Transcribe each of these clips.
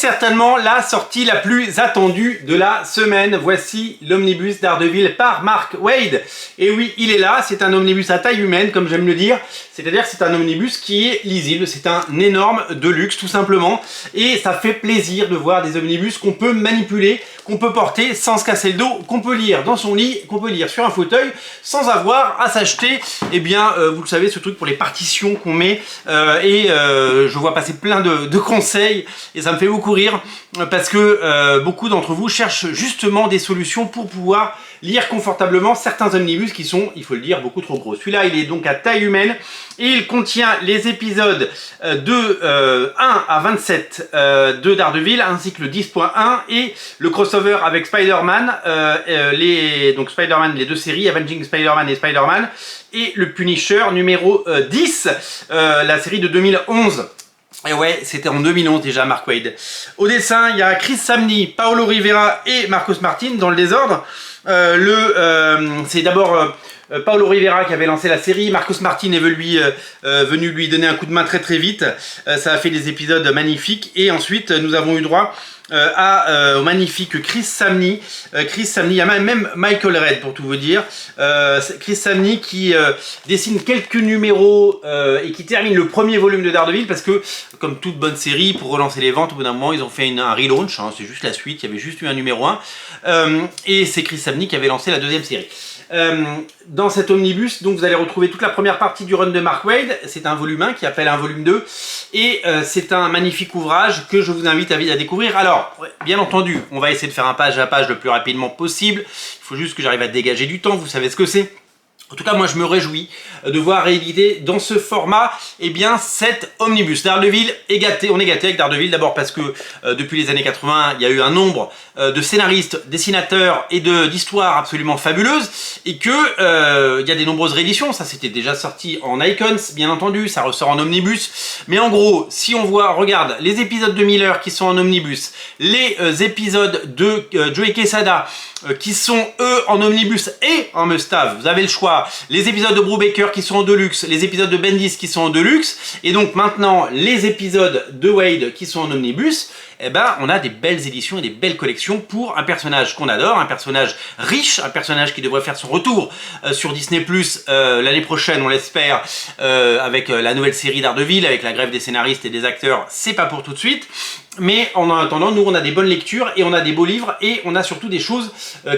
certainement la sortie la plus attendue de la semaine. Voici l'omnibus Daredevil par Mark Waid. Et oui, il est là, c'est un omnibus à taille humaine, comme j'aime le dire. C'est-à-dire que c'est un omnibus qui est lisible, c'est un énorme de luxe tout simplement. Et ça fait plaisir de voir des omnibus qu'on peut manipuler, qu'on peut porter sans se casser le dos, qu'on peut lire dans son lit, qu'on peut lire sur un fauteuil, sans avoir à s'acheter, eh bien, vous le savez, ce truc pour les partitions qu'on met. Je vois passer plein de conseils et ça me fait beaucoup rire parce que beaucoup d'entre vous cherchent justement des solutions pour pouvoir lire confortablement certains omnibus qui sont, il faut le dire, beaucoup trop gros. Celui-là, il est donc à taille humaine et il contient les épisodes de 1 à 27 de Daredevil ainsi que le 10.1 et le crossover avec Spider-Man, donc Spider-Man, les deux séries, Avenging Spider-Man et Spider-Man, et le Punisher numéro 10, la série de 2011. Et ouais, c'était en 2011 déjà, Mark Waid. Au dessin, il y a Chris Samnee, Paolo Rivera et Marcos Martin dans le désordre. C'est d'abord Paolo Rivera qui avait lancé la série. Marcos Martin est venu lui donner un coup de main très vite. Ça a fait des épisodes magnifiques. Et ensuite, nous avons eu droit au magnifique Chris Samnee. Il y a même Michael Red pour tout vous dire. Chris Samnee qui dessine quelques numéros et qui termine le premier volume de Daredevil parce que, comme toute bonne série, pour relancer les ventes, au bout d'un moment, ils ont fait un relaunch. Hein, c'est juste la suite, il y avait juste eu un numéro 1. Et c'est Chris Samnee qui avait lancé la deuxième série. Dans cet omnibus, donc vous allez retrouver toute la première partie du run de Mark Waid. C'est un volume 1 qui appelle un volume 2 et c'est un magnifique ouvrage que je vous invite à découvrir. Alors, bien entendu, on va essayer de faire un page à page le plus rapidement possible. Il faut juste que j'arrive à dégager du temps, vous savez ce que c'est. En tout cas, moi, je me réjouis de voir rééditer dans ce format, eh bien, cet omnibus. Daredevil est gâté. On est gâté avec Daredevil, d'abord parce que depuis les années 80, il y a eu un nombre de scénaristes, dessinateurs et d'histoires absolument fabuleuses, et que il y a des nombreuses rééditions. Ça, c'était déjà sorti en Icons, bien entendu. Ça ressort en omnibus. Mais en gros, si on regarde les épisodes de Miller qui sont en omnibus, les épisodes de Joe Quesada qui sont eux en omnibus et en must-have, vous avez le choix. Les épisodes de Brubaker qui sont en deluxe, les épisodes de Bendis qui sont en deluxe, et donc maintenant les épisodes de Waid qui sont en omnibus, eh ben on a des belles éditions et des belles collections pour un personnage qu'on adore, un personnage riche, un personnage qui devrait faire son retour sur Disney+, l'année prochaine, on l'espère, avec la nouvelle série Daredevil, avec la grève des scénaristes et des acteurs, c'est pas pour tout de suite. Mais en attendant, nous on a des bonnes lectures et on a des beaux livres et on a surtout des choses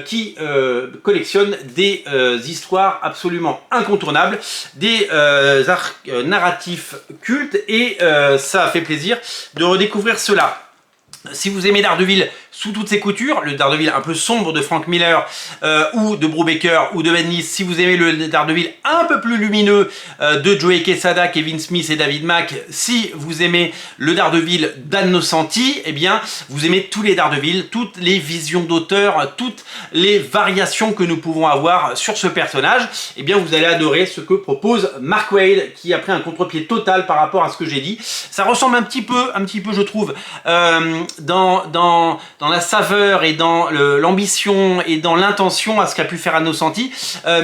qui collectionnent des histoires absolument incontournables, des arcs narratifs cultes et ça fait plaisir de redécouvrir cela. Si vous aimez Daredevil sous toutes ses coutures, le Daredevil un peu sombre de Frank Miller ou de Brubaker ou de Bendis, si vous aimez le Daredevil un peu plus lumineux de Joe Quesada, Kevin Smith et David Mack, si vous aimez le Daredevil d'Ann Nocenti, eh bien vous aimez tous les Daredevil, toutes les visions d'auteur, toutes les variations que nous pouvons avoir sur ce personnage, eh bien vous allez adorer ce que propose Mark Waid qui a pris un contre-pied total par rapport à ce que j'ai dit. Ça ressemble un petit peu je trouve, dans la saveur et dans l'ambition et dans l'intention à ce qu'a pu faire Ann Nocenti,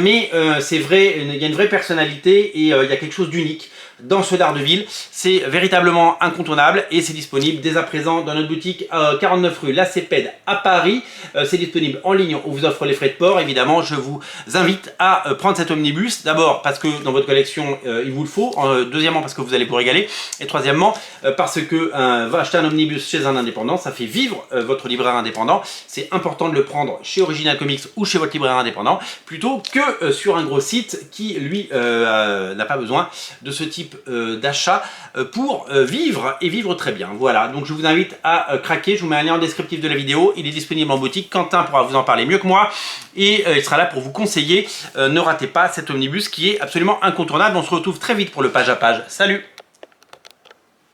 mais c'est vrai, il y a une vraie personnalité et il y a quelque chose d'unique dans ce Daredevil. C'est véritablement incontournable et c'est disponible dès à présent dans notre boutique 49 rue La Cépède à Paris. C'est disponible en ligne, on vous offre les frais de port. Évidemment, je vous invite à prendre cet omnibus. D'abord parce que dans votre collection, il vous le faut. Deuxièmement, parce que vous allez vous régaler. Et troisièmement, parce que acheter un omnibus chez un indépendant, ça fait vivre votre libraire indépendant. C'est important de le prendre chez Original Comics ou chez votre libraire indépendant, plutôt que sur un gros site qui, lui, n'a pas besoin de ce type d'achat pour vivre et vivre très bien. Voilà, donc je vous invite à craquer. Je vous mets un lien en descriptif de la vidéo. Il est disponible en boutique. Quentin pourra vous en parler mieux que moi et il sera là pour vous conseiller. Ne ratez pas cet omnibus qui est absolument incontournable. On se retrouve très vite pour le page à page. Salut!